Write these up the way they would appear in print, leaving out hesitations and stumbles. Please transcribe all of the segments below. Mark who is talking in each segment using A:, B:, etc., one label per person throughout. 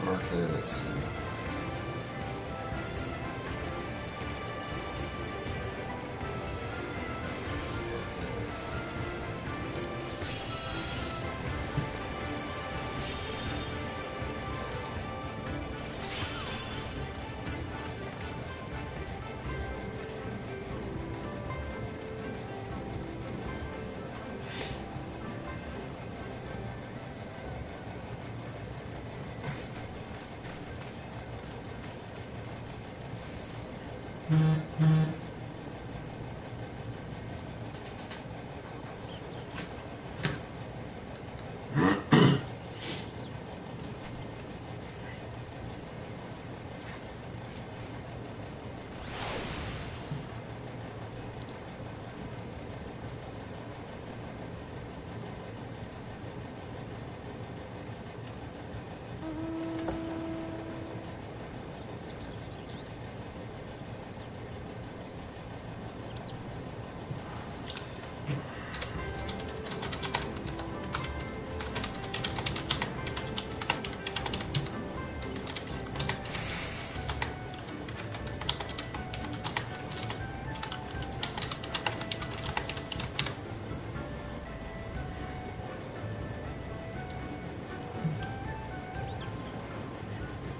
A: Okay, let's see.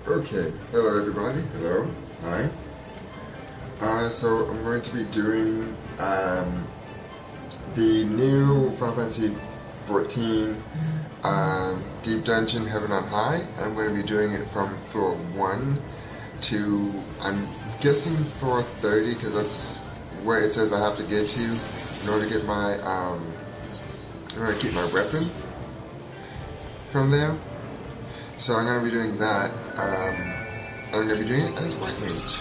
A: Okay, hello everybody, hello, hi. So I'm going to be doing the new Final Fantasy XIV Deep Dungeon Heaven on High, and I'm going to be doing it from floor 1 to, I'm guessing floor 30, because that's where it says I have to get to in order to get my, in order to keep my weapon from there. So I'm going to be doing that. I'm going to be doing it as White Mage.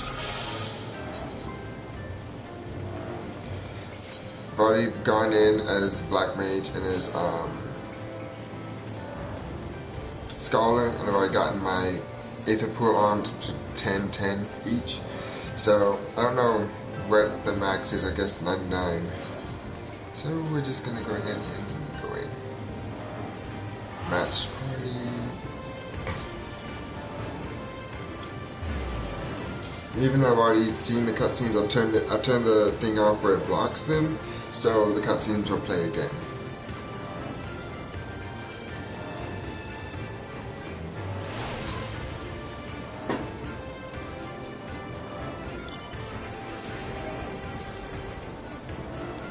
A: I've already gone in as Black Mage and as Scholar, and I've already gotten my Aether Pool arms to 10-10 each. So I don't know what the max is, I guess 99. So we're just going to go ahead and go in. Match party. Even though I've already seen the cutscenes, I've turned the thing off where it blocks them, so the cutscenes will play again.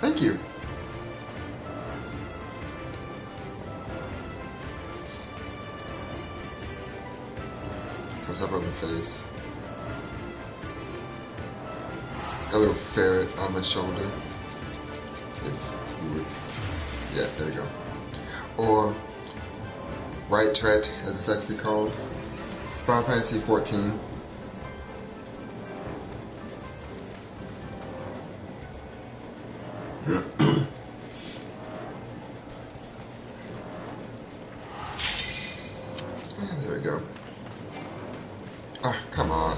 A: Thank you. Close up on the face. A little ferret on my shoulder. If you would. Yeah, there you go. Or right turret, as it's actually called. Final Fantasy XIV. There we go. Ah, come on.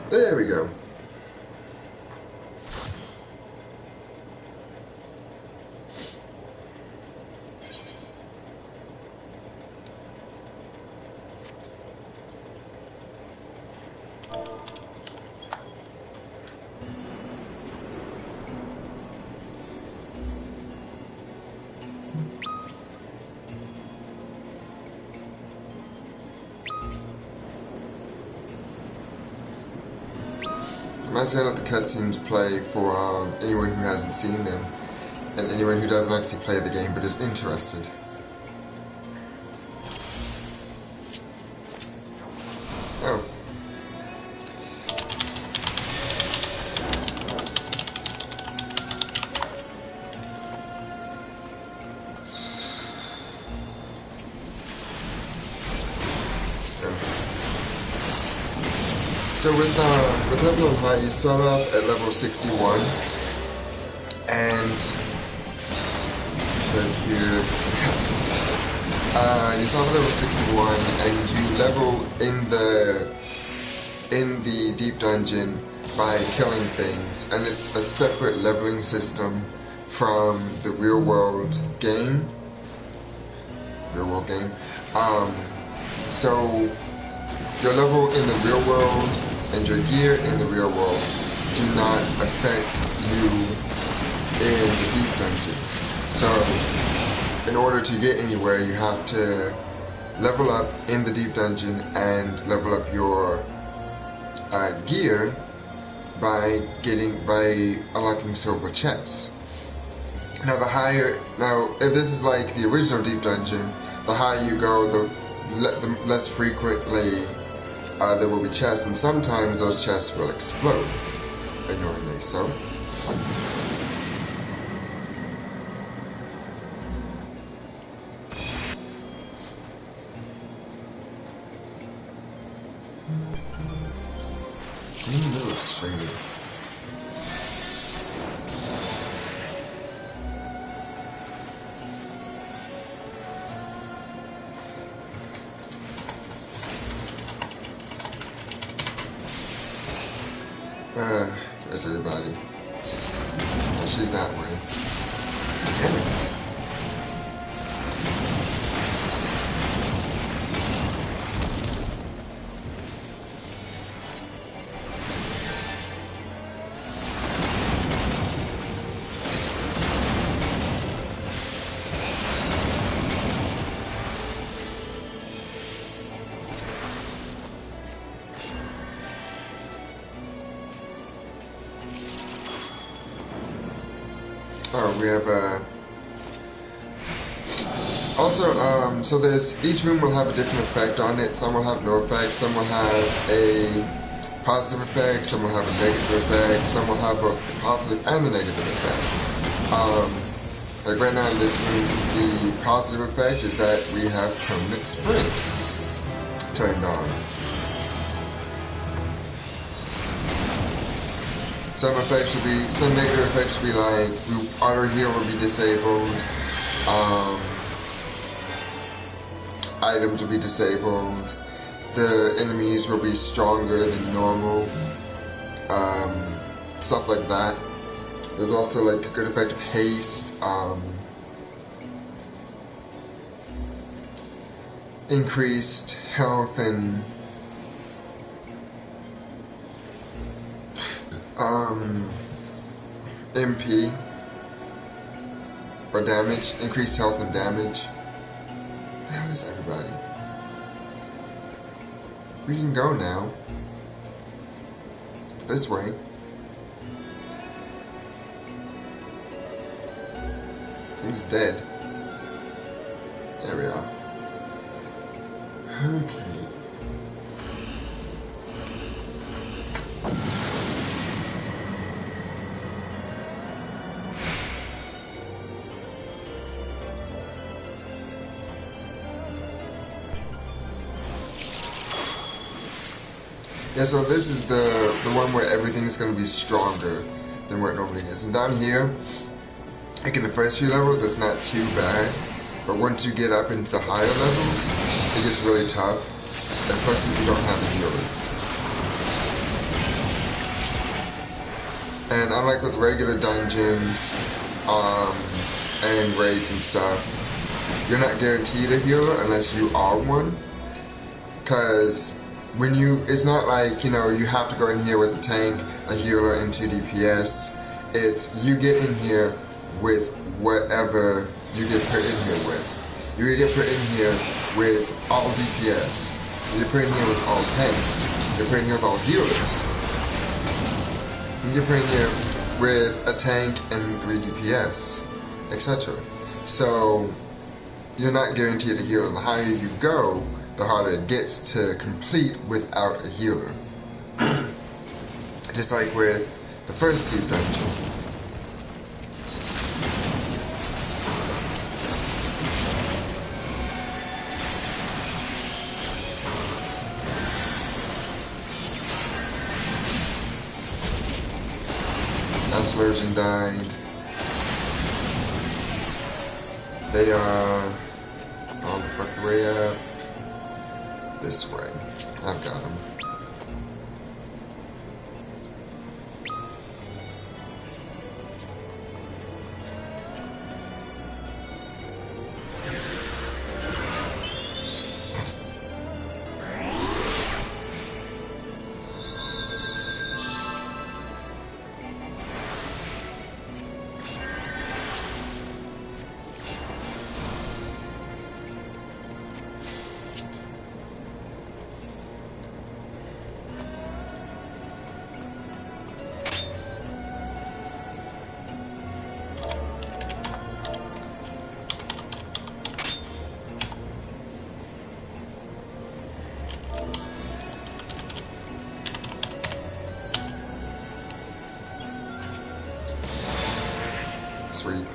A: There we go. I'm actually going to let the cutscenes play for anyone who hasn't seen them, and anyone who doesn't actually play the game but is interested. Oh. So with Heaven on High, you start off at level 61, and here, You start at level 61, and you level in the deep dungeon by killing things, and it's a separate leveling system from the real world game. So your level in the real world and your gear in the real world do not affect you in the deep dungeon. So in order to get anywhere, you have to level up in the deep dungeon and level up your gear by unlocking silver chests. Now if this is like the original deep dungeon, the higher you go, the less frequently there will be chests, and sometimes those chests will explode, annoyingly so. I'm in the middle of streaming. There's everybody. Oh, she's that way. Damn it. Oh, we have also, so each room will have a different effect on it. Some will have no effect, some will have a positive effect, some will have a negative effect, some will have both the positive and the negative effect. Like right now in this room, the positive effect is that we have permanent sprint turned on. Some negative effects will be like, auto heal will be disabled, items will be disabled, the enemies will be stronger than normal, stuff like that. There's also like a good effect of haste, increased health and MP or damage, increased health and damage. What the hell is everybody? We can go now. This way. He's dead. There we are. Okay. Yeah, so this is the one where everything is going to be stronger than where it normally is. And down here, like in the first few levels, it's not too bad. But once you get up into the higher levels, it gets really tough, especially if you don't have a healer. And unlike with regular dungeons and raids and stuff, you're not guaranteed a healer unless you are one. Because it's not like, you have to go in here with a tank, a healer, and 2 DPS. It's you get in here with whatever you get put in here with. You get put in here with all DPS. You get put in here with all tanks. You get put in here with all healers. You get put in here with a tank and 3 DPS, etc. So you're not guaranteed a healer. The higher you go, the harder it gets to complete without a healer. Just like with the first deep dungeon. That Slurgeon died. They are... Oh, the fuck way up this way. I've got him. Sweet.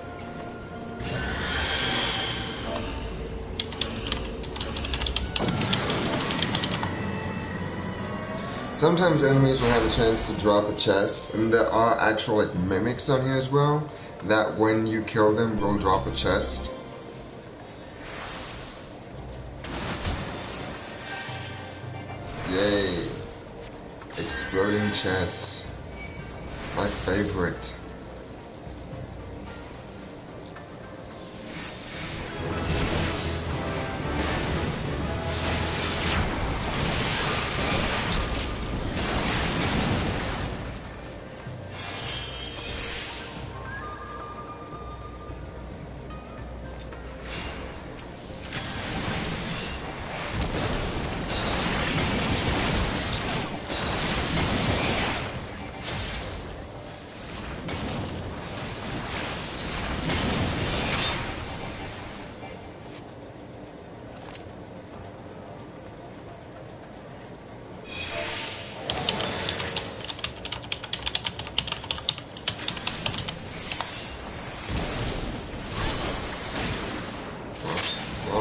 A: Sometimes enemies will have a chance to drop a chest, and there are actual like mimics on here as well, that when you kill them will drop a chest. Yay. Exploding chests. My favorite.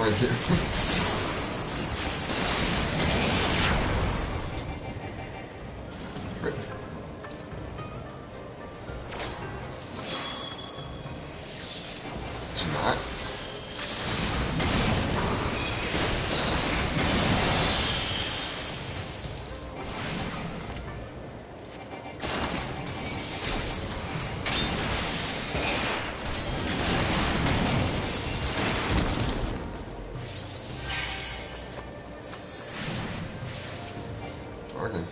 A: Right here. Right. It's not. Okay.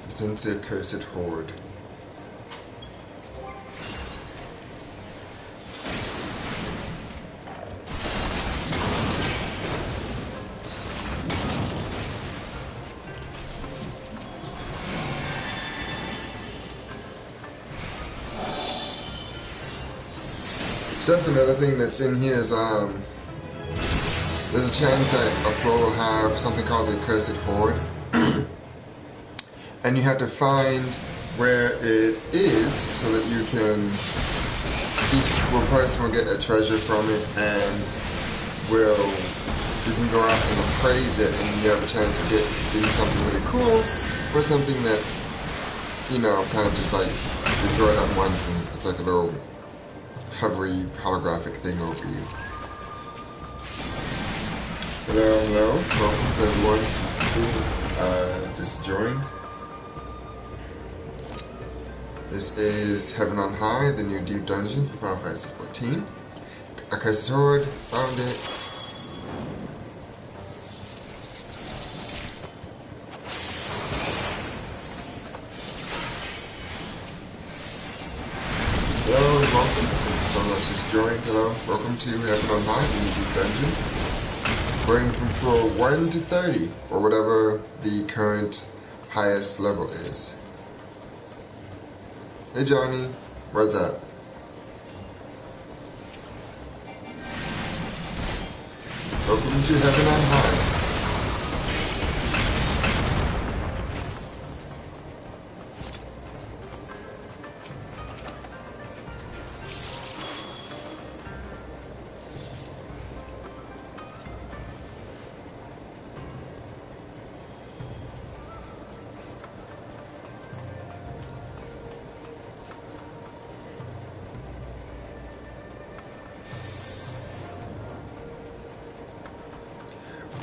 A: Since the accursed horde. So that's another thing that's in here is there's a chance that a floor will have something called the accursed horde. And you have to find where it is so that you can, each one person will get a treasure from it, and you can go out and appraise it, and you have a chance of getting something really cool, or something that's, you know, kind of just like, you throw it out once and it's like a little hovery holographic thing over you. Hello, welcome to everyone who just joined. This is Heaven on High, the new deep dungeon for Final Fantasy XIV. Accursed Horde, found it. Oh Someone else just joined. Hello, welcome to Heaven on High, the Deep Dungeon. Going from floor 1 to 30, or whatever the current highest level is. Hey Johnny, what's up? Welcome to Heaven on High.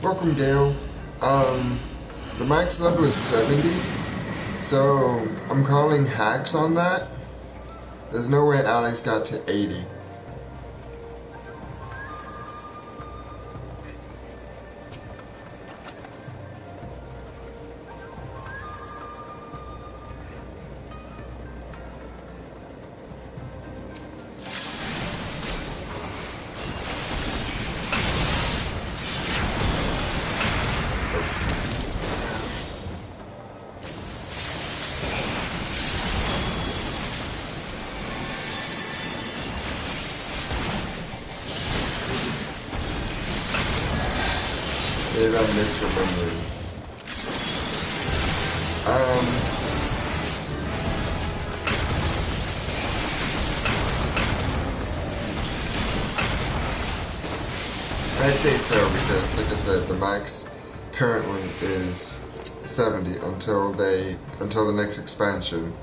A: Welcome, Gail. The max level is 70, so I'm calling hacks on that. There's no way Alex got to 80. Maybe I'm misremembering. I'd say so because, like I said, the max currently is 70 until the next expansion.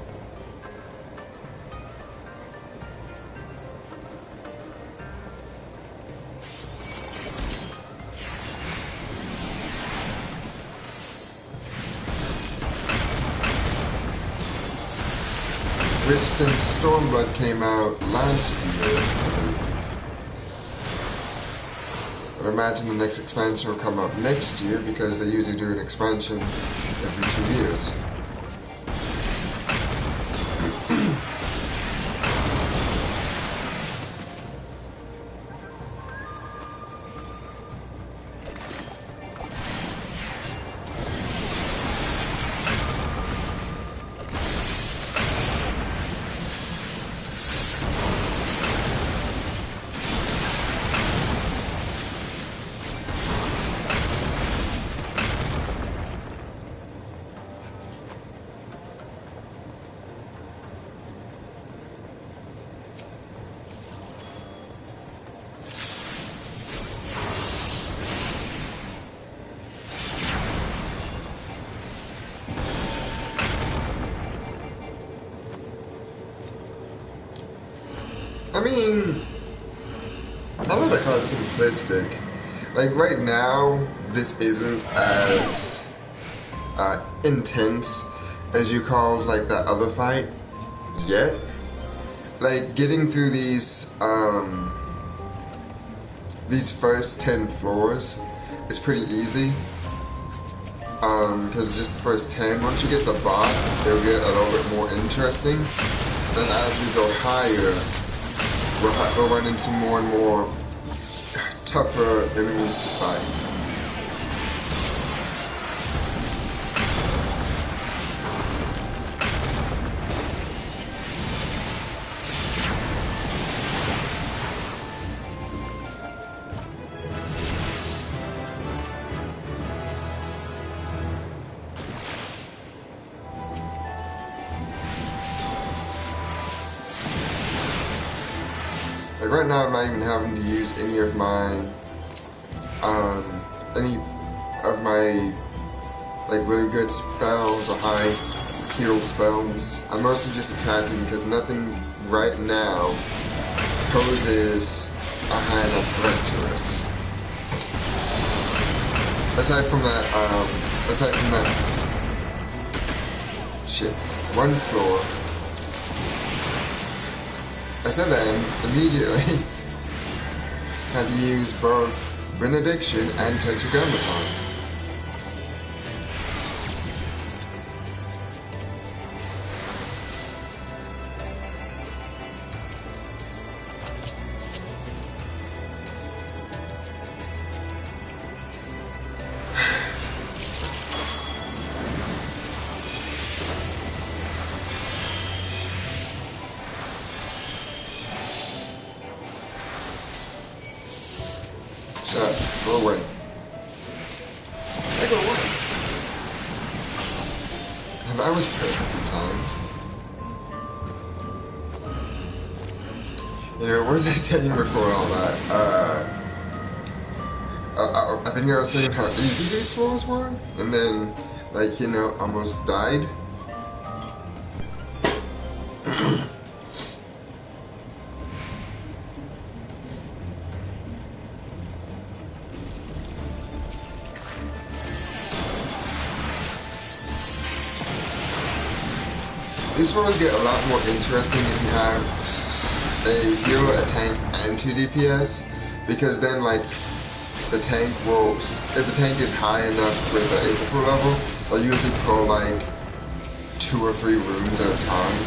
A: Which, since Stormblood came out last year, I imagine the next expansion will come up next year because they usually do an expansion every 2 years. I mean, I don't know if I call it simplistic. Like, right now, this isn't as intense as you called, like, that other fight yet. Like, getting through these first 10 floors is pretty easy. Because it's just the first 10. Once you get the boss, it'll get a little bit more interesting. Then as we go higher, we'll run into more and more tougher enemies to fight. Like right now, I'm not even having to use any of my like really good spells or high heal spells. I'm mostly just attacking because nothing right now poses a high enough threat to us. Aside from that, shit, one floor. I said that and immediately had to use both Benediction and Tetragrammaton. Shut up. Go away. Hey, go away. And I was perfectly timed. Anyway, what was I saying before all that? I think I was saying how easy these floors were, and then, like, you know, almost died. These floors get a lot more interesting if you have a healer, a tank, and 2 DPS, because then, like, the tank will, if the tank is high enough with the April level, they'll usually pull like 2 or 3 rooms at a time.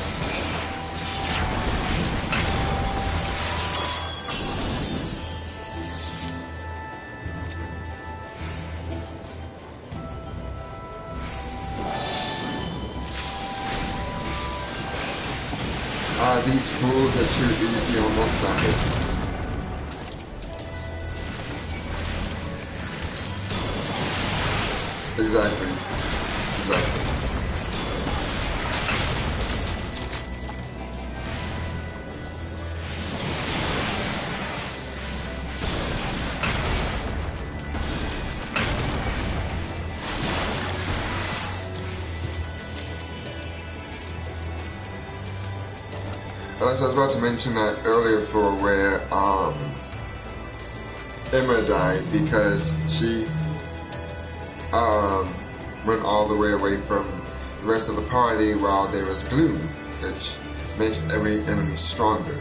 A: These fools are too easy, almost dies. Exactly. Exactly. As I was about to mention that earlier floor where Emma died because she went all the way away from the rest of the party while there was gloom, which makes every enemy stronger.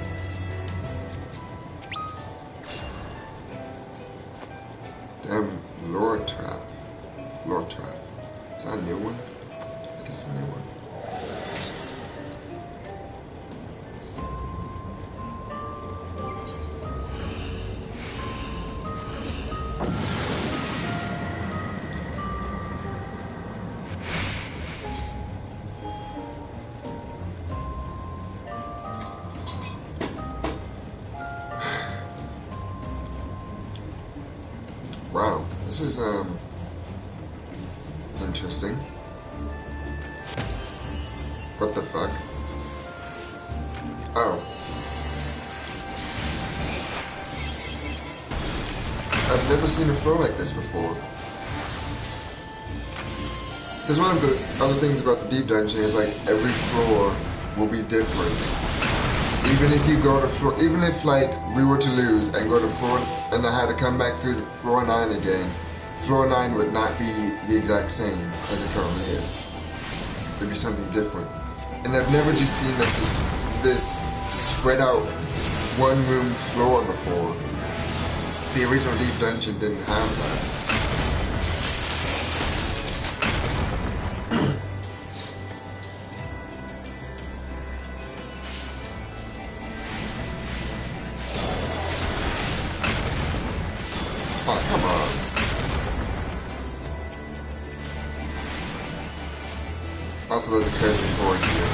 A: Damn, lore trap. Lore trap. Is that a new one? I think it's a new one. Wow, this is interesting. What the fuck? Oh. I've never seen a floor like this before. Because one of the other things about the deep dungeon is like every floor will be different. Even if you go to floor, even if like we were to lose and go to floor, and I had to come back through to floor 9 again, floor 9 would not be the exact same as it currently is. It'd be something different. And I've never just seen like this spread out one room floor before. The original deep dungeon didn't have that. Oh, come on. Also, there's a cursing board here.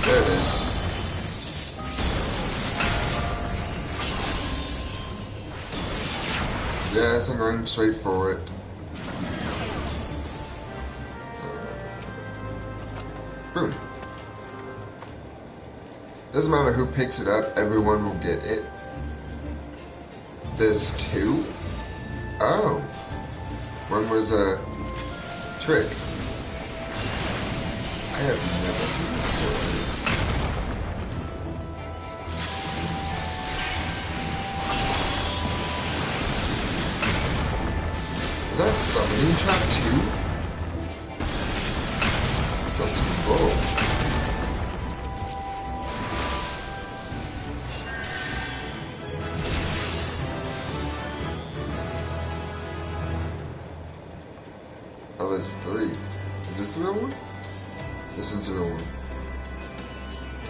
A: There it is. Yes, I'm going straight for it. Boom. Doesn't matter who picks it up, everyone will get it. There's 2? Oh. One was a trick. I have never seen before. trap too? That's full. Oh, there's 3. Is this the real one? This one's the real one.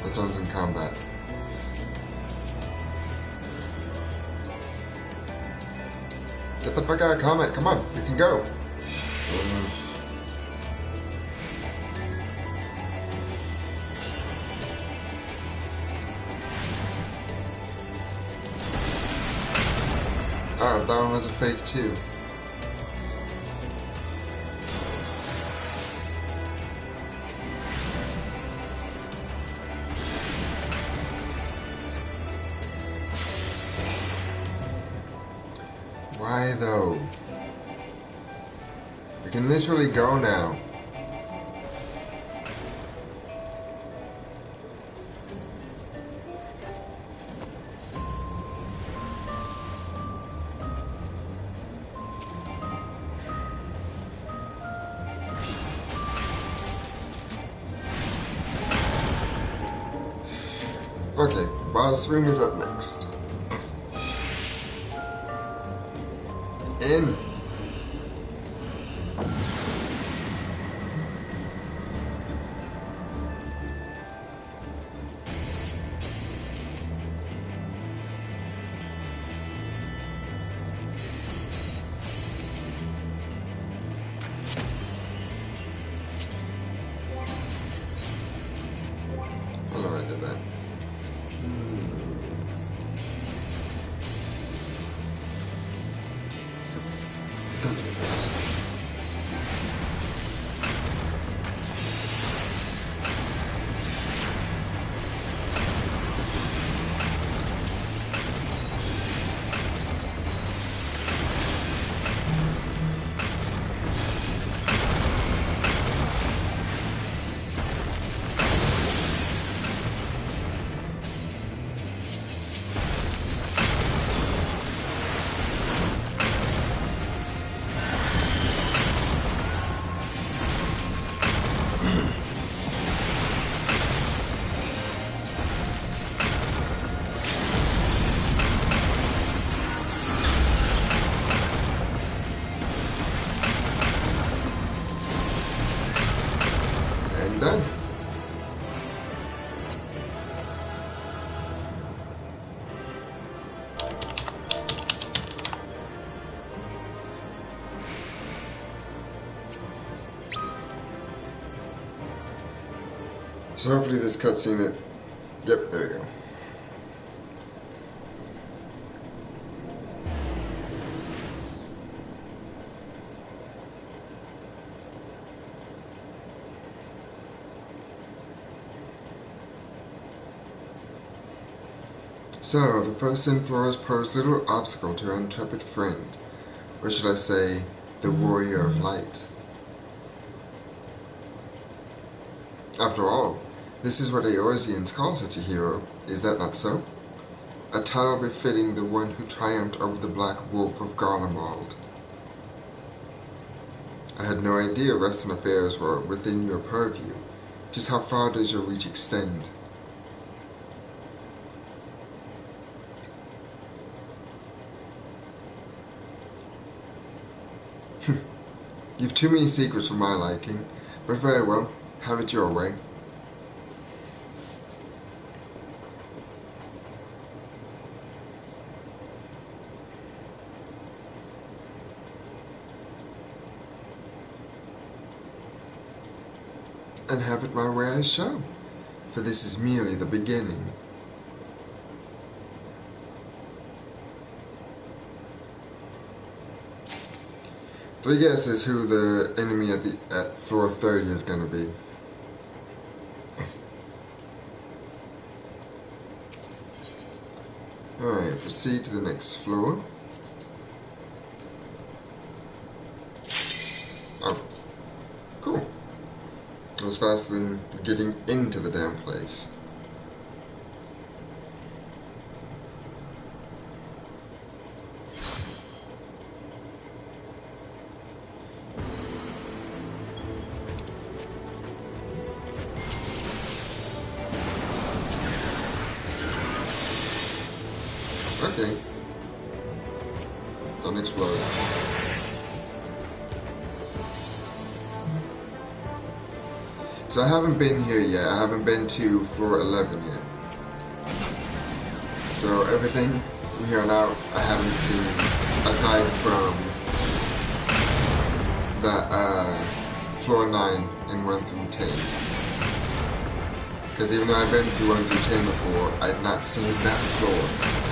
A: This one's in combat. Get the fuck out of combat. Come on, you can go. Oh, that one was a fake too. Why though? We can literally go now. Okay, boss room is up next. In. Oh no, I did that. Don't do this. And done. So hopefully this cutscene that... Yep, there we go. So, the first inflows posed little obstacle to our intrepid friend. Or should I say, the warrior of light. After all, this is what Eorzeans call such a hero, is that not so? A title befitting the one who triumphed over the Black Wolf of Garlemald. I had no idea Western affairs were within your purview. Just how far does your reach extend? You've too many secrets for my liking, but very well, have it your way. And have it my way I shall, for this is merely the beginning. Three guesses who the enemy at floor 30 is going to be. Alright, proceed to the next floor. Oh, cool. That was faster than getting into the damn place. Okay. Don't explode. So I haven't been here yet. I haven't been to floor 11 yet. So everything from here on out I haven't seen, aside from the floor 9 and 1 through 10. Because even though I've been through 1 through 10 before, I've not seen that floor.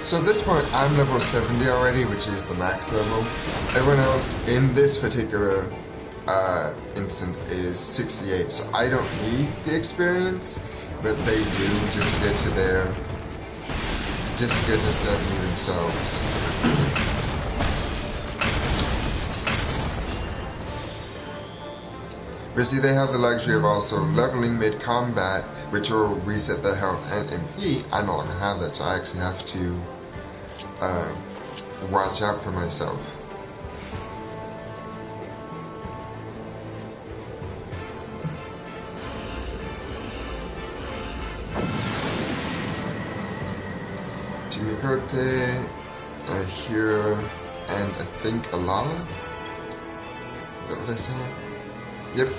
A: So at this point, I'm level 70 already, which is the max level. Everyone else in this particular instance is 68, so I don't need the experience, but they do just to get to 70 themselves. But see, they have the luxury of also leveling mid-combat, which will reset their health and MP. I no longer have that, so I actually have to watch out for myself. Chimikote, Hira, and I think Alala? Is that what I saw? Yep.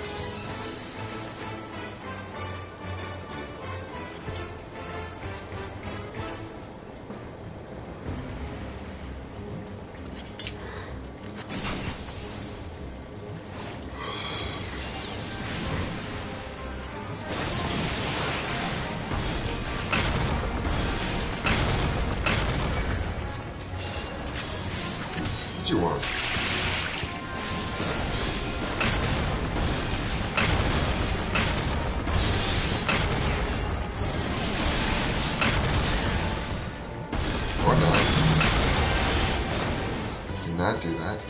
A: What you want? Or not. You cannot do that.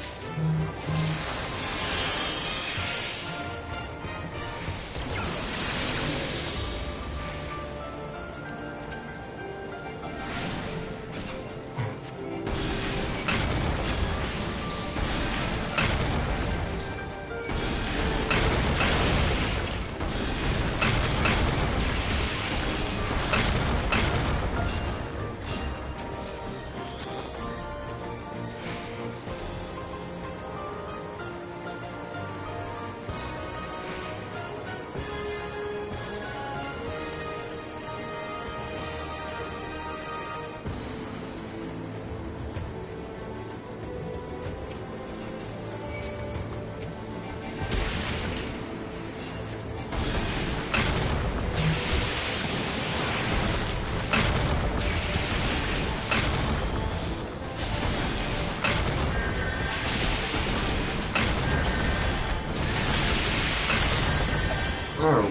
A: Oh,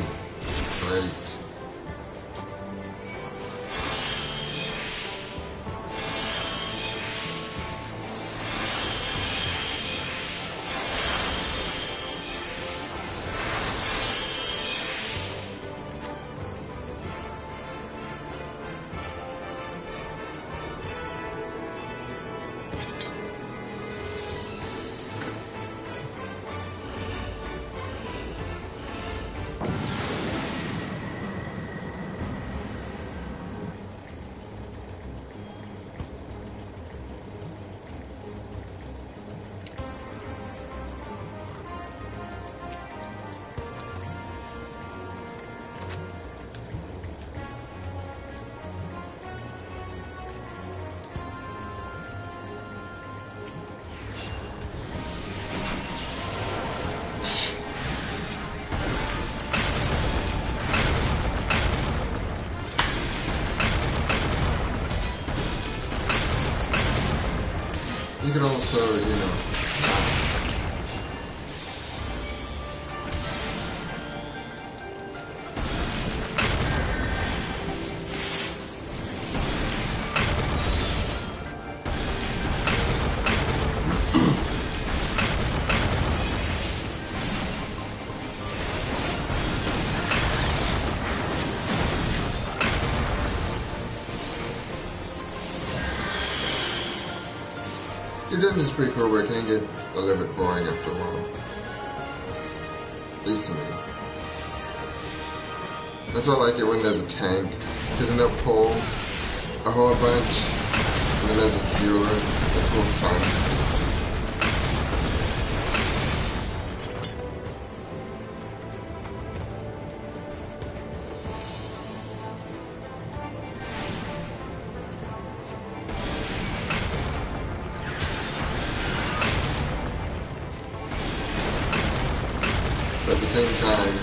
A: great. you could also, you know, the dungeon's pretty cool, but it can get a little bit boring after a while. At least to me. That's why I like it when there's a tank, because then they'll pull a whole bunch, and then there's a healer. That's more fun. But at the same time,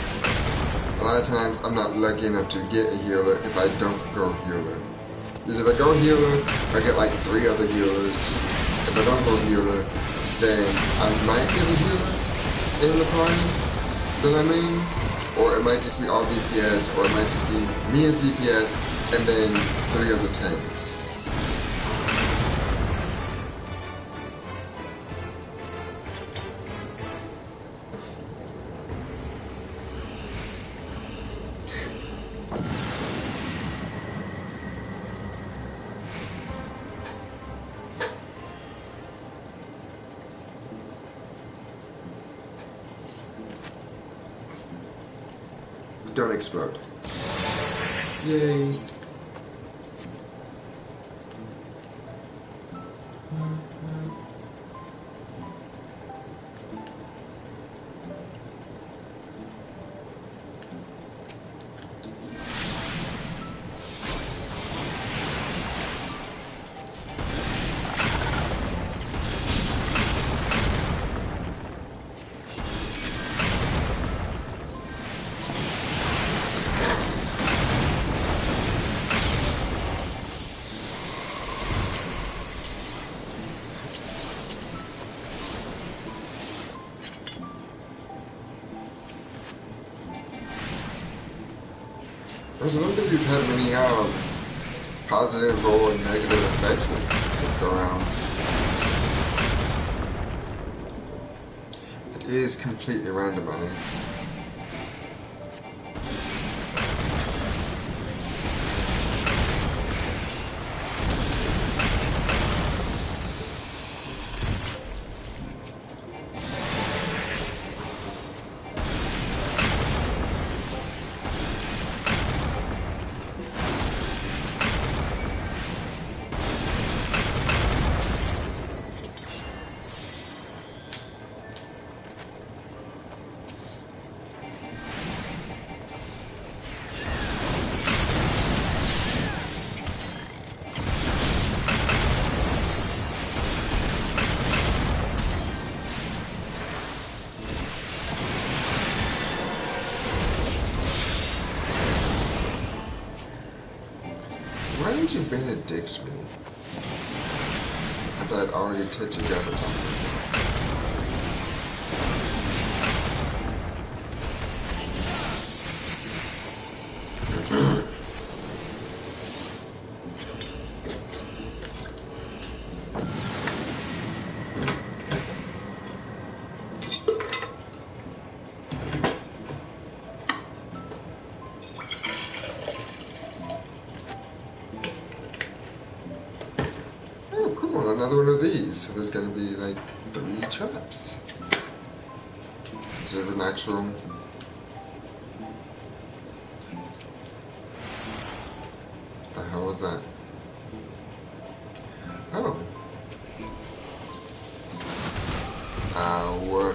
A: a lot of times I'm not lucky enough to get a healer if I don't go healer. Because if I go healer, I get like 3 other healers. If I don't go healer, then I might get a healer in the party that I'm in. Or it might just be all DPS, or it might just be me as DPS, and then 3 other tanks. Don't explode. Yay. I don't think we've had many positive or negative effects this go around. It is completely randomized. Why did you benedict me? I thought I'd already touched you down the top of myself. Another one of these. So there's going to be like 3 traps. Is it an actual? The hell was that? Oh. Ow.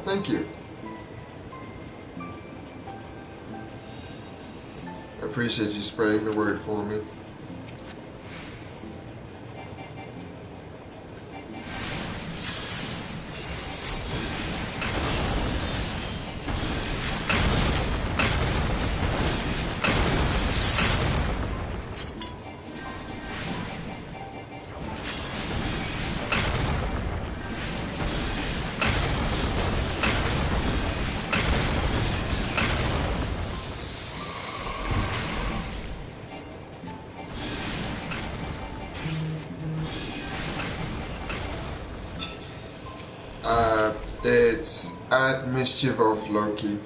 A: thank you. I appreciate you spreading the word for me. It's at Mischief of Loki.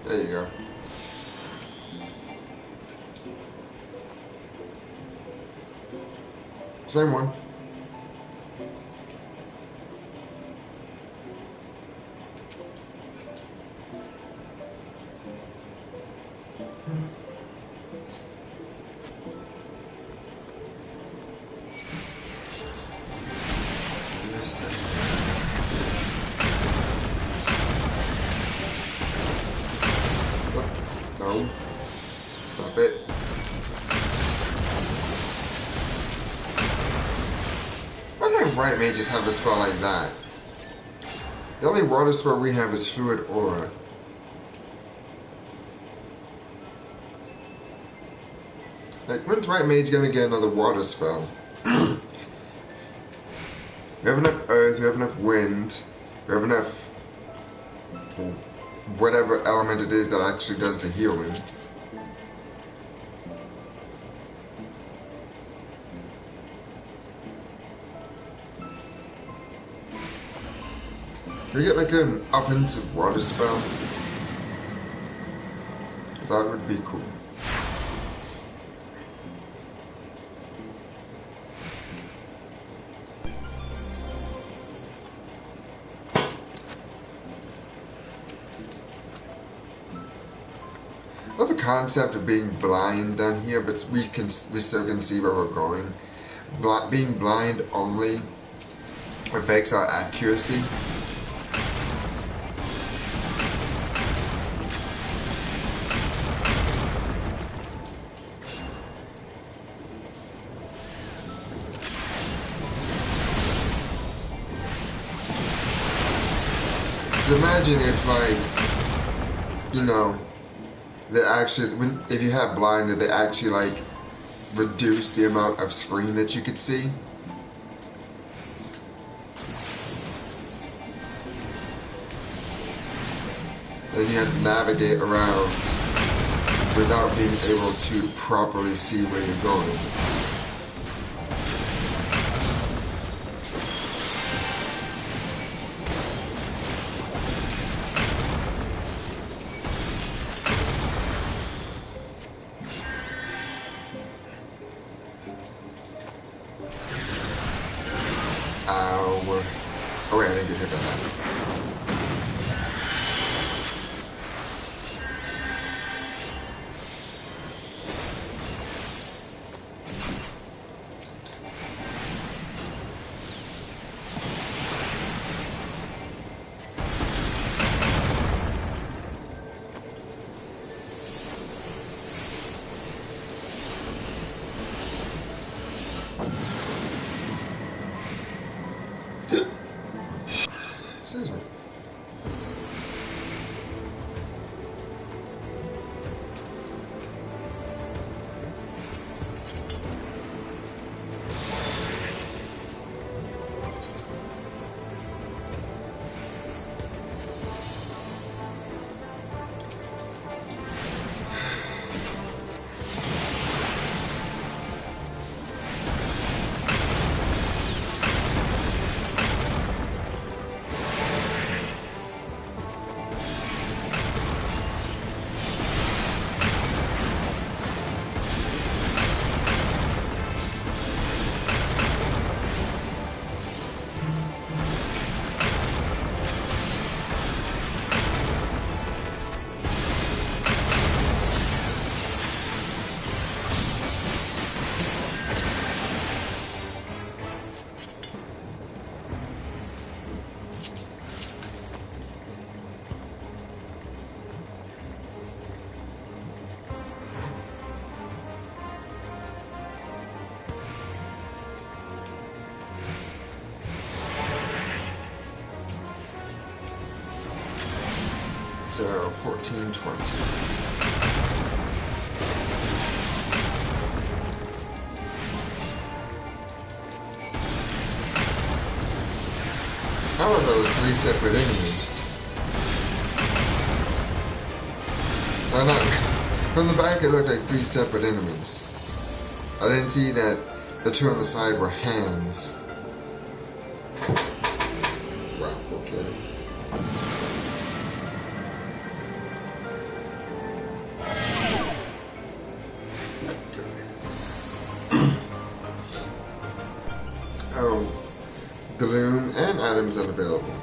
A: There you go. Same one. No. Stop it. Why can't Bright Mages have a spell like that? The only water spell we have is Fluid Aura. Like, when's White Mage gonna get another water spell? We have enough earth, we have enough wind, we have enough whatever element it is that actually does the healing. Can we get like an offensive water spell? Because that would be cool. Not the concept of being blind down here, but we still can see where we're going. Being blind only affects our accuracy. So imagine if, like, you know, they actually, if you have blinded, they actually like reduce the amount of screen that you could see. Then you have to navigate around without being able to properly see where you're going. Oh wait, I didn't get hit by that. Excuse me. 1420. I love those 3 separate enemies. From the back it looked like 3 separate enemies. I didn't see that the 2 on the side were hands. Wow, okay. Oh, gloom and items unavailable.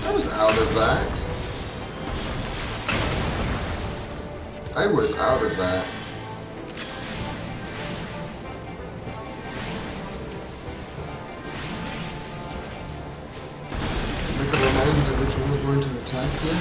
A: I was out of that. I was out of that. Make a reminder which one we're going to attack here.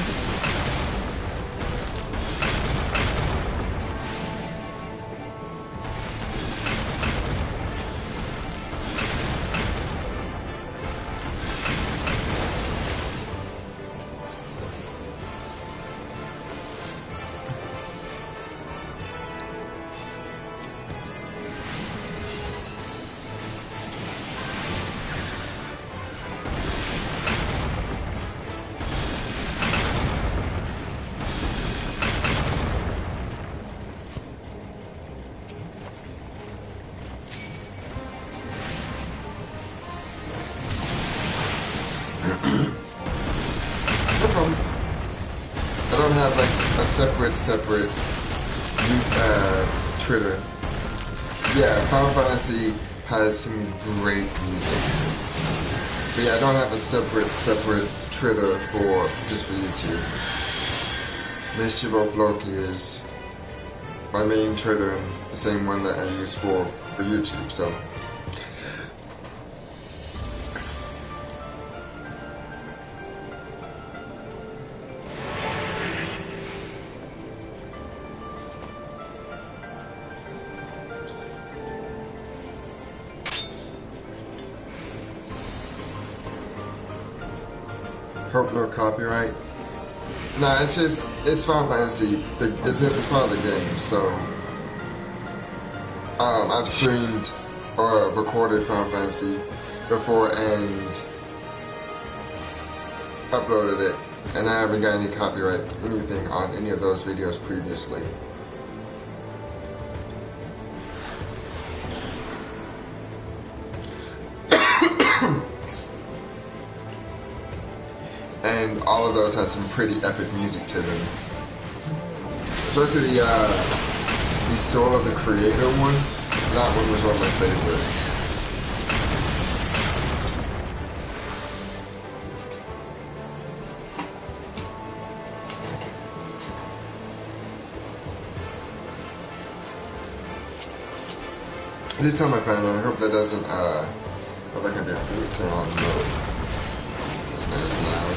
A: No problem. I don't have like a separate Twitter. Yeah, Final Fantasy has some great music. But yeah, I don't have a separate Twitter just for YouTube. Mischief of Loki is my main Twitter and the same one that I use for YouTube, so. Hope no copyright. Nah, it's Final Fantasy. It's part of the game, so I've streamed or recorded Final Fantasy before and uploaded it, and I haven't got any copyright anything on any of those videos previously. And all of those had some pretty epic music to them. Especially the Soul of the Creator one. That one was one of my favorites. Please tell my fan, I hope that doesn't feel like I have to turn on mode. It's nice and loud.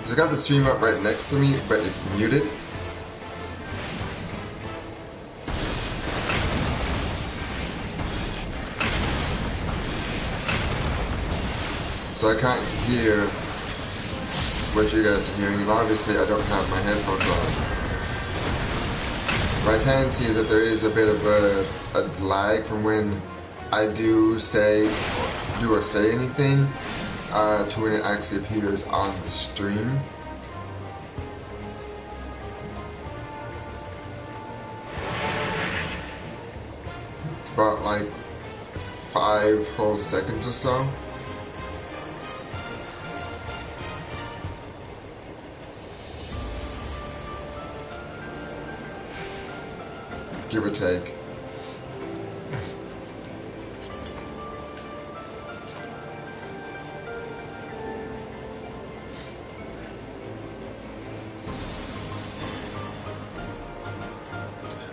A: So I got the stream up right next to me, but it's muted. So I can't hear what you guys are hearing, and obviously I don't have my headphones on. What I can see is that there is a bit of a lag from when I do or say anything to when it actually appears on the stream. It's about like 5 whole seconds or so. Give or take.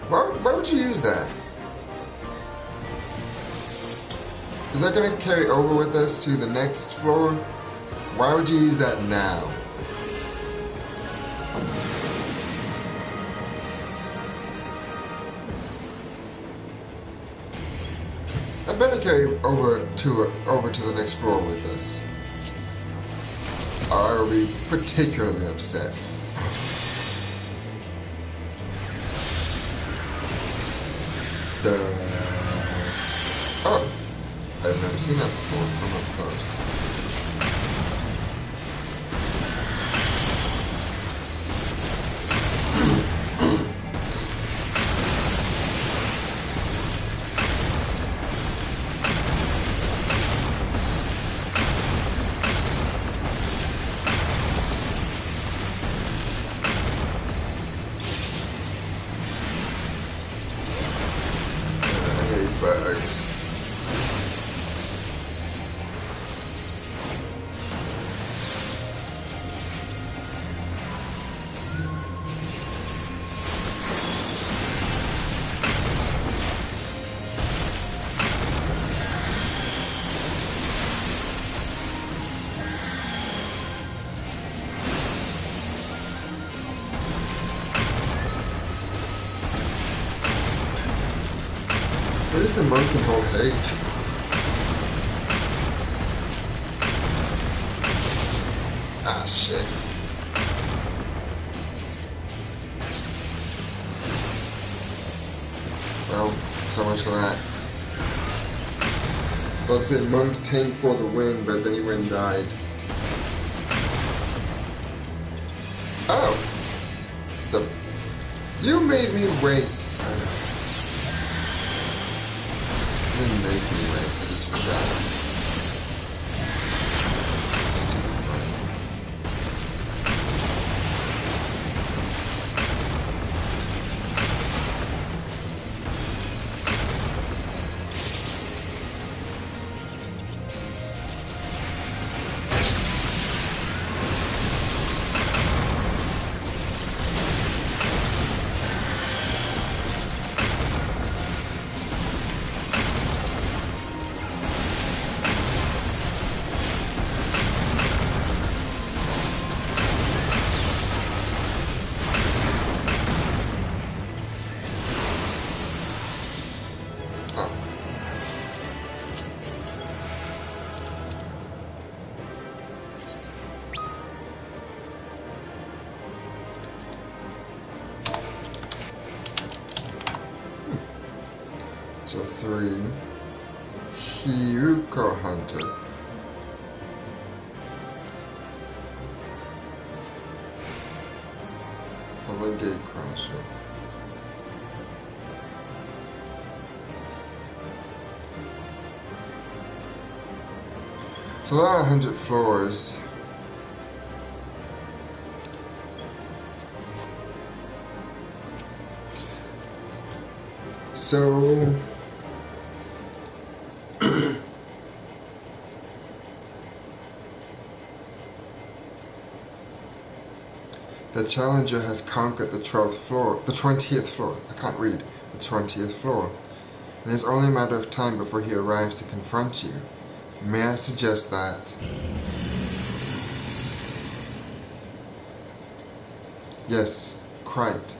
A: Why would you use that? Is that going to carry over with us to the next floor? Why would you use that now? That better carry over to the next floor with us. Or I will be particularly upset. Oh, I've never seen that before from up close. Bugs. At least the monk can hold hate. Ah, shit. Well, so much for that. Well, I said monk tanked for the win, but then he went and died. Oh. You made me waste. You didn't make me waste, I just forgot. So 3, Hyuko Hunter. Public Gate Crusher. So there are 100 floors. So the challenger has conquered the 12th floor, the 20th floor, I can't read, the 20th floor, and it's only a matter of time before he arrives to confront you. May I suggest that? Yes, quite.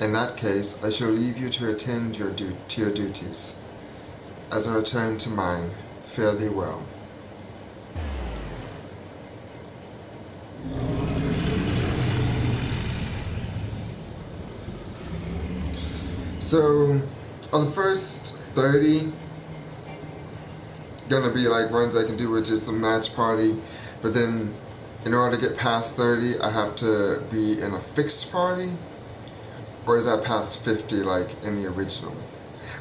A: In that case, I shall leave you to attend to your duties. As I return to mine, fare thee well. So, on the first 30, gonna be like runs I can do with just the match party, but then in order to get past 30, I have to be in a fixed party, or is that past 50 like in the original?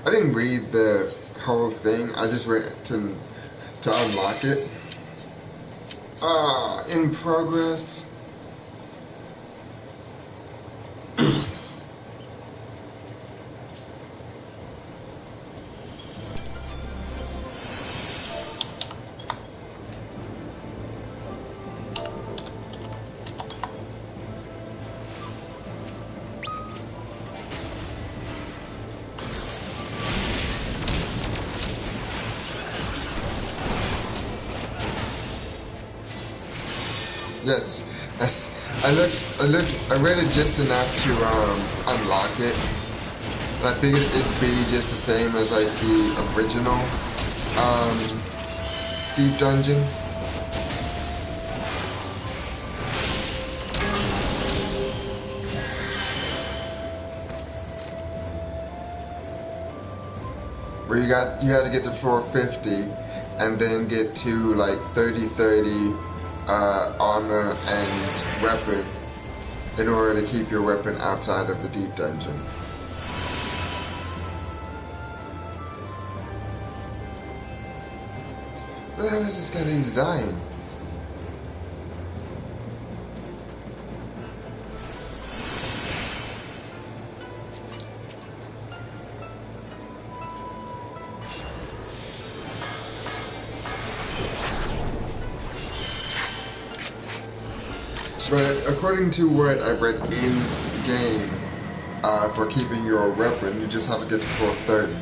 A: I didn't read the whole thing, I just read it to unlock it. In progress. Yes, yes. I read it just enough to unlock it. And I figured it'd be just the same as like the original deep dungeon. Where you had to get to floor 50 and then get to like 30-30 armor and weapon in order to keep your weapon outside of the deep dungeon. Where the hell is this guy that he's dying? But according to what I read in game, for keeping your weapon, you just have to get to floor 30.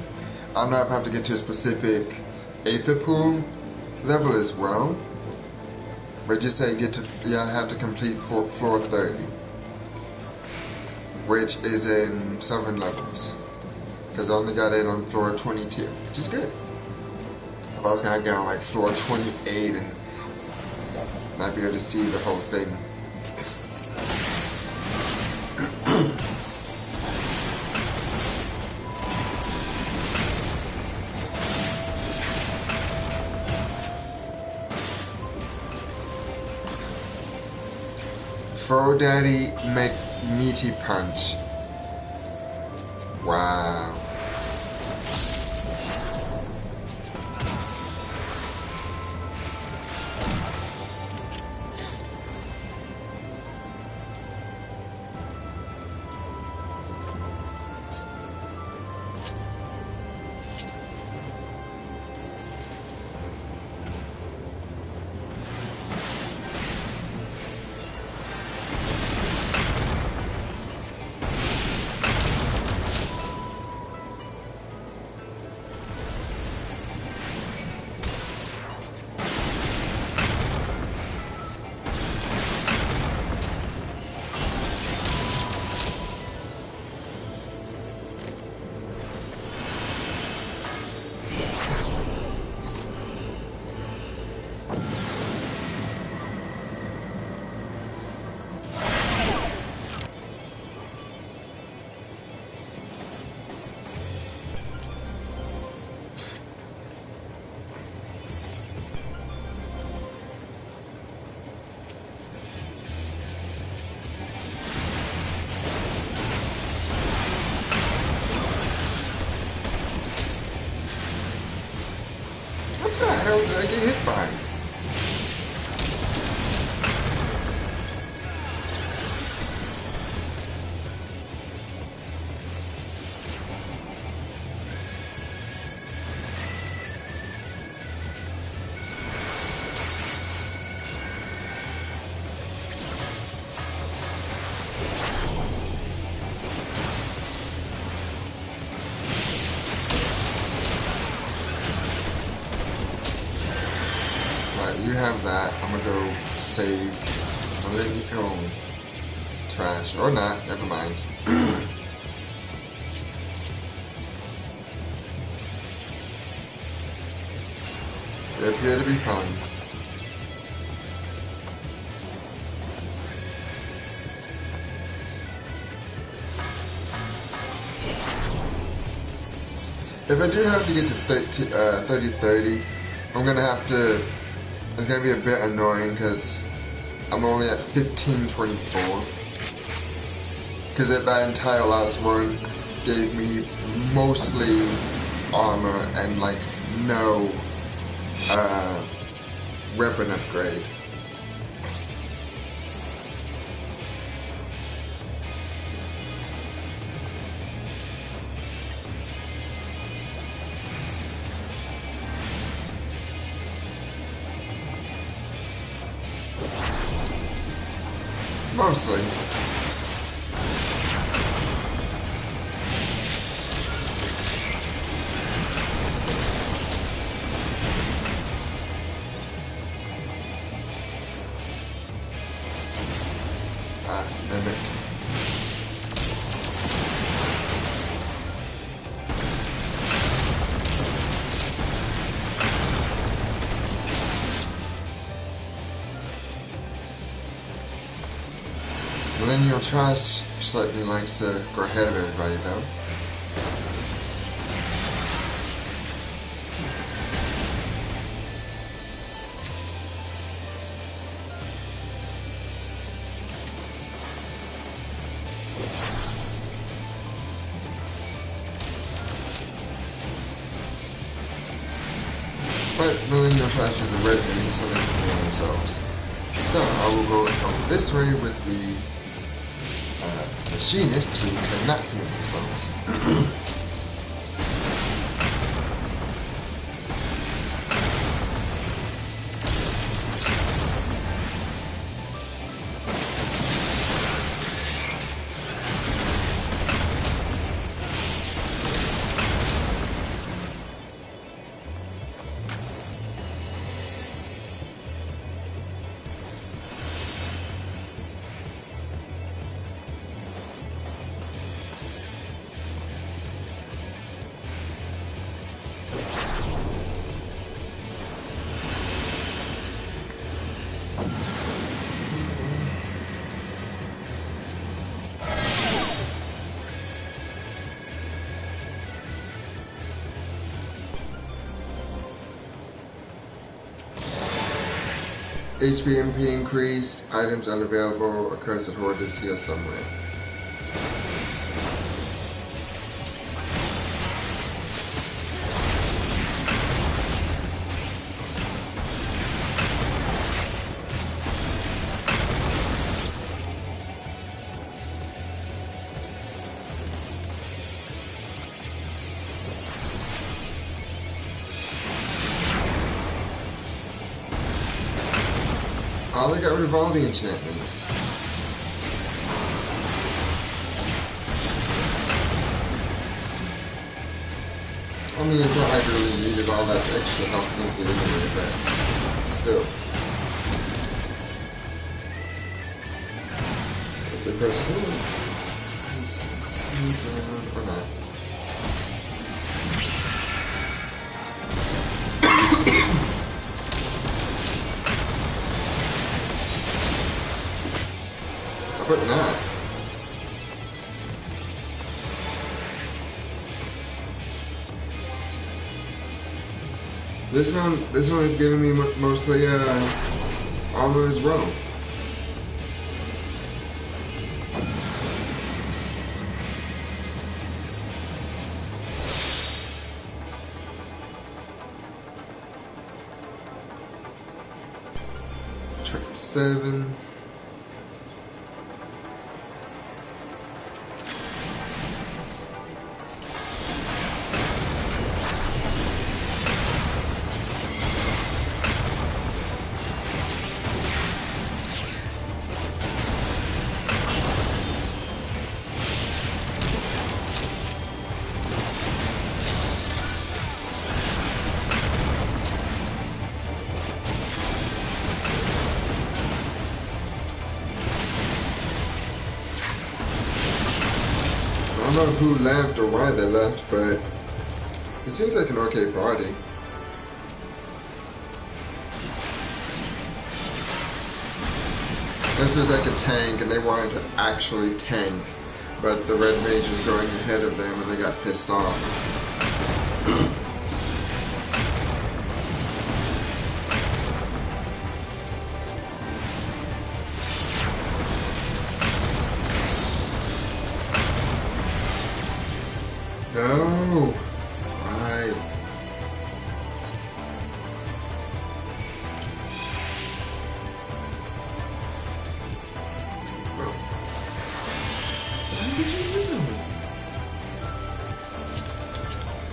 A: I don't know if I have to get to a specific Aether Pool level as well, but just say you have to complete floor 30, which is in 7 levels, because I only got in on floor 22, which is good. I thought I was gonna get on like floor 28 and not be able to see the whole thing. Fro Daddy Meaty Punch. Wow. What the hell did I get hit by? You have that. I'm gonna go save. I'll let you go. Trash. Or not. Never mind. They appear to be fine. If I do have to get to 30-30, I'm gonna have to. It's gonna be a bit annoying because I'm only at 15-24. Because that entire last one gave me mostly armor and like no weapon upgrade. Mostly. Millennial Trash slightly likes to go ahead of everybody though. But Millennial Trash is a red mage, so they can heal themselves. So I will go over this way with the Machinists who cannot heal themselves. HP MP increased, items unavailable, accursed horde is here somewhere. Oh, they got rid of all the enchantments. I mean, it's not like I really needed all that extra health anyway, but still. If they press or not. But not. This one is giving me mostly armor as well. Track 7. I don't know who left or why they left, but it seems like an okay party. This was like a tank and they wanted to actually tank, but the red mage was going ahead of them and they got pissed off. No! Why? Oh. Why would you use it?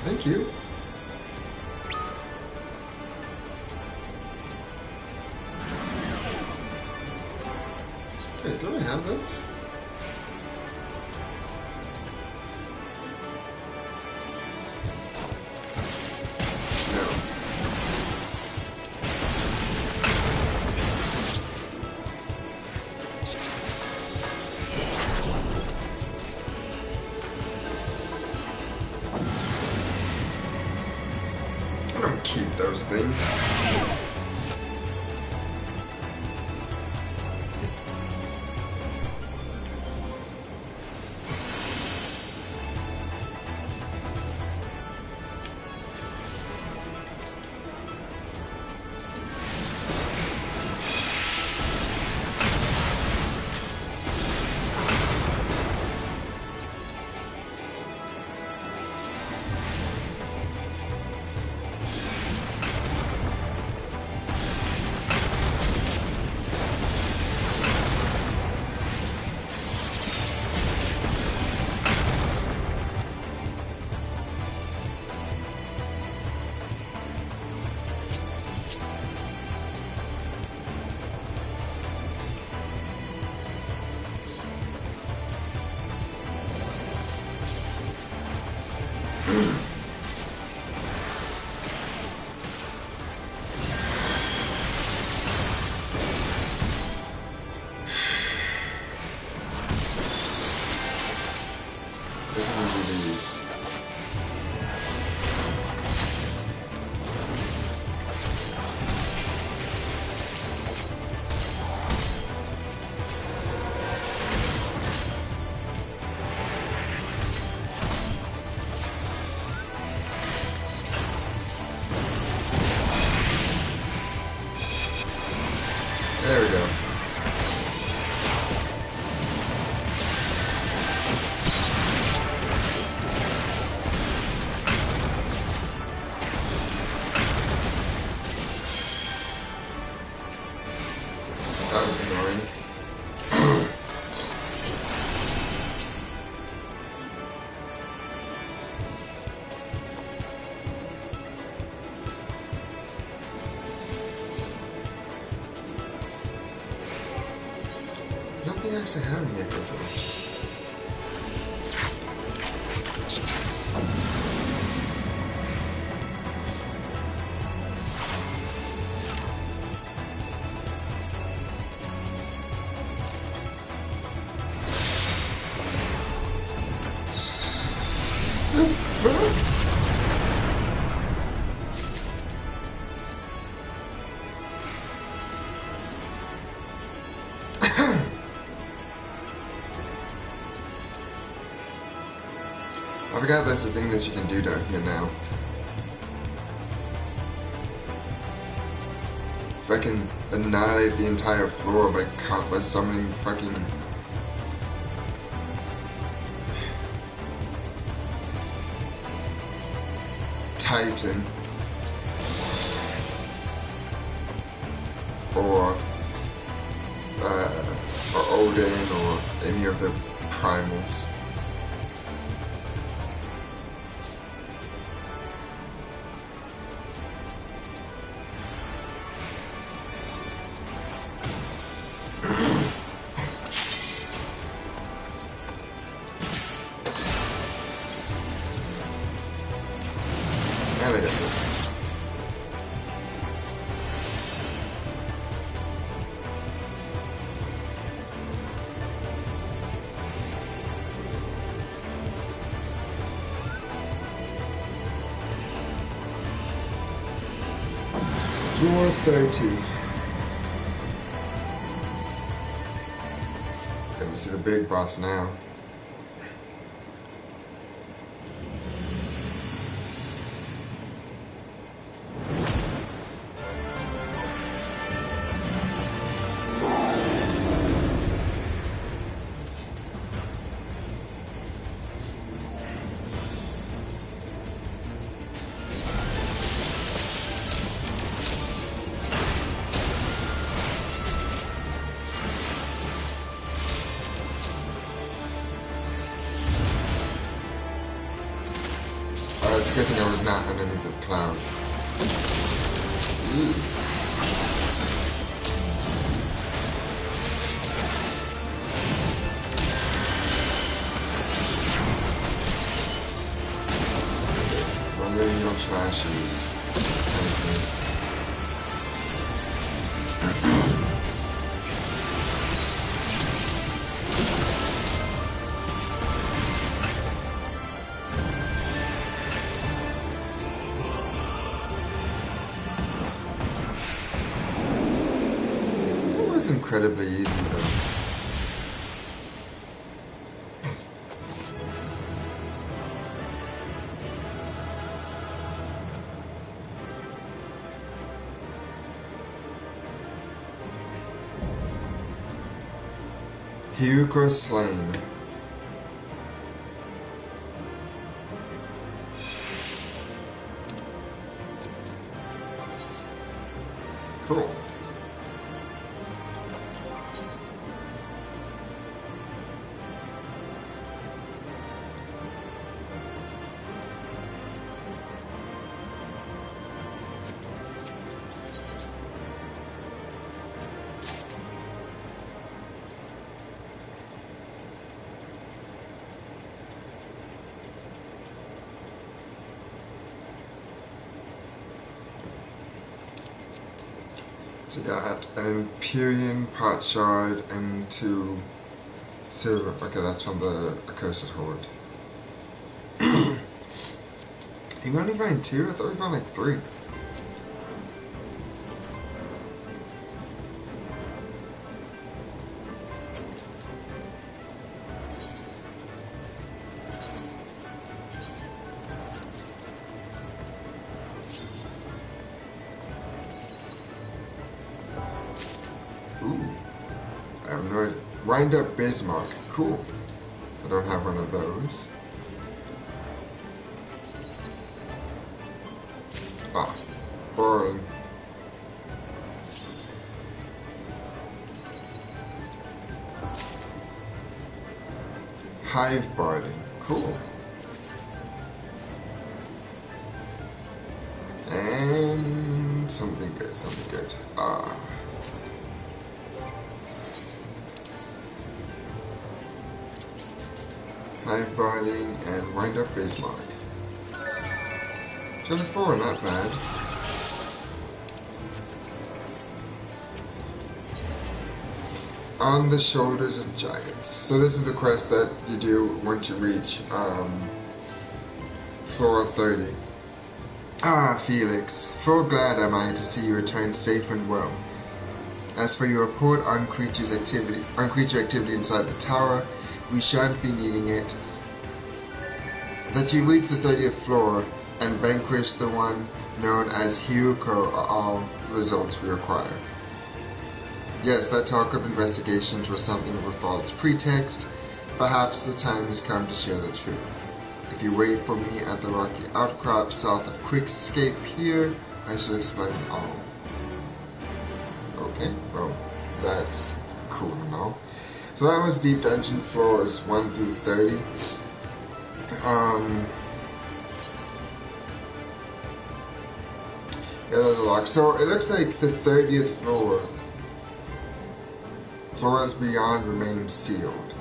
A: Thank you. Wait, do I have those? I don't keep those things. There we go. That was annoying. Nothing actually happened yet, though. I forgot that's the thing that you can do down here now. If I can annihilate the entire floor by summoning fucking Titan or Odin or any of the primals. And I got this. Floor 30. Let me see the big boss now. It's a good thing I was not underneath a cloud. Running your trashies. It was incredibly easy though. Hugo slain. Cool. So got an Empyrean pot shard and 2 silver. Okay, that's from the Accursed Horde. Did we only find 2? I thought we found like 3. have no idea. Wind up Bismarck. Cool. I don't have one of those. Ah, boring. Hive barding. Cool. And something good, something good. Hive barding and wind up Bismarck. 24, not bad. On the shoulders of giants. So this is the quest that you do once you reach floor 30. Ah, Felix, full glad am I to see you return safe and well. As for your report on creature activity inside the tower, we shan't be needing it. That you reach the 30th floor and vanquish the one known as Hiruko are all results we require. Yes, that talk of investigations was something of a false pretext. Perhaps the time has come to share the truth. If you wait for me at the rocky outcrop south of Quickscape Pier, I shall explain all. Okay, well, that's cool and all. So that was Deep Dungeon floors 1 through 30. Yeah, there's a lock. So it looks like the 30th floor, floors beyond remain sealed.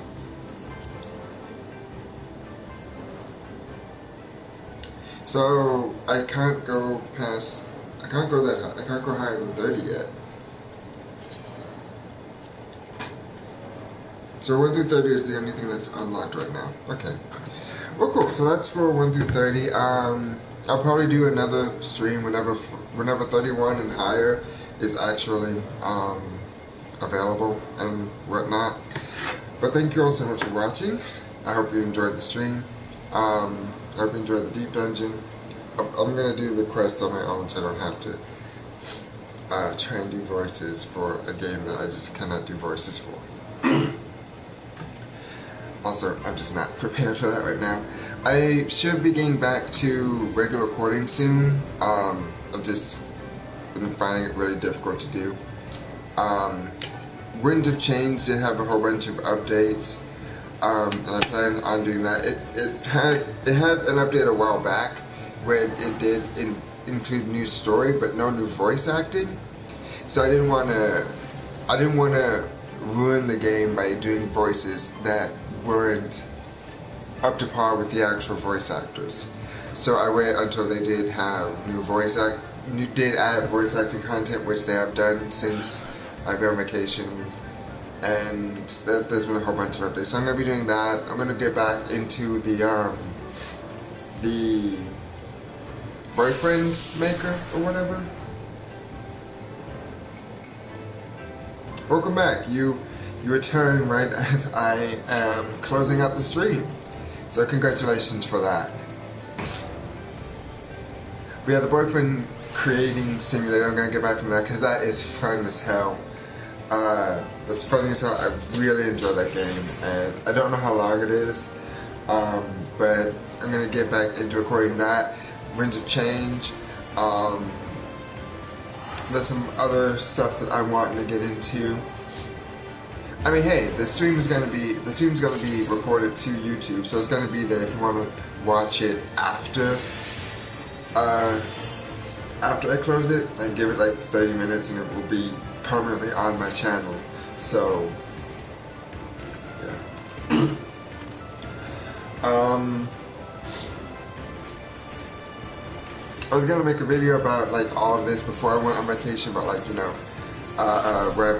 A: So I can't go past, I can't go that high, I can't go higher than 30 yet. So 1 through 30 is the only thing that's unlocked right now. Okay. Well, cool. So that's for 1 through 30. I'll probably do another stream whenever 31 and higher is actually available and whatnot. But thank you all so much for watching. I hope you enjoyed the stream. I hope you enjoyed the Deep Dungeon. I'm going to do the quest on my own so I don't have to try and do voices for a game that I just cannot do voices for. Also, I'm just not prepared for that right now. I should be getting back to regular recording soon. I've just been finding it really difficult to do. Winds of Change did have a whole bunch of updates, and I plan on doing that. It had an update a while back where it did include new story but no new voice acting. So I didn't want to ruin the game by doing voices that weren't up to par with the actual voice actors. So I wait until they did have add voice acting content, which they have done since I've been on vacation, and there's been a whole bunch of updates. So I'm going to be doing that. I'm going to get back into the boyfriend maker or whatever. Welcome back. You return right as I am closing out the stream. So congratulations for that. But yeah, the boyfriend creating simulator, I'm going to get back from that because that is fun as hell. That's funny as hell. I really enjoy that game, and I don't know how long it is, but I'm going to get back into recording that. Winds of Change. There's some other stuff that I'm wanting to get into. I mean, hey, the stream's gonna be recorded to YouTube, so it's gonna be there if you want to watch it after I close it. I give it like 30 minutes, and it will be permanently on my channel. So, yeah. I was gonna make a video about like all of this before I went on vacation, but like, you know, where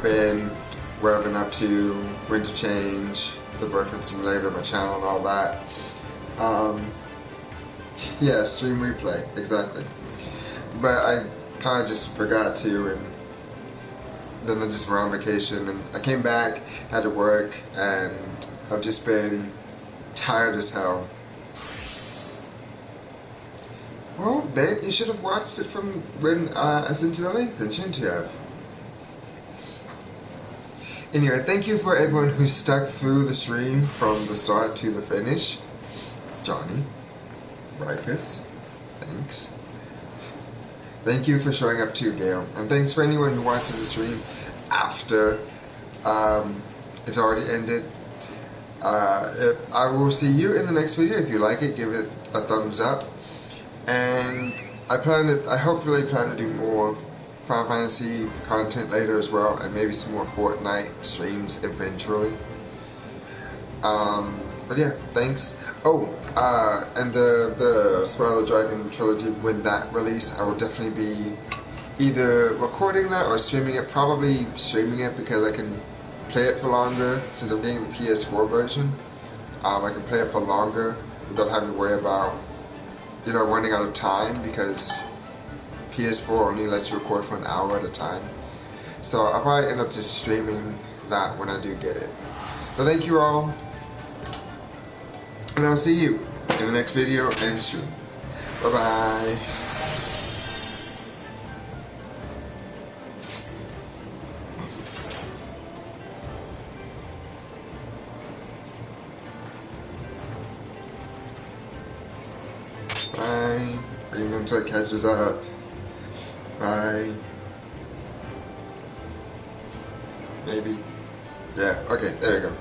A: I've been up to, Winds of Change, the boyfriend simulator, my channel, and all that. Yeah, stream replay, exactly. But I kind of just forgot to, and then I just went on vacation, and I came back, had to work, and I've just been tired as hell. Well, babe, you should have watched it from when I sent you the link, then shouldn't you have? Anyway, thank you for everyone who stuck through the stream from the start to the finish. Johnny, Rikus, thanks. Thank you for showing up too, Gail. And thanks for anyone who watches the stream after it's already ended. I will see you in the next video. If you like it, give it a thumbs up. And I hopefully plan to do more Final Fantasy content later as well, and maybe some more Fortnite streams eventually. But yeah, thanks. Oh, and the Spyro the Dragon trilogy, when that release, I will definitely be either recording that or streaming it. Probably streaming it because I can play it for longer since I'm getting the PS4 version. I can play it for longer without having to worry about, running out of time, because PS4 only lets you record for an hour at a time. So I'll probably end up just streaming that when I do get it. But thank you all, and I'll see you in the next video and stream. Bye bye. Bye. Remember until it catches up. Bye. Maybe. Yeah, okay, there we go.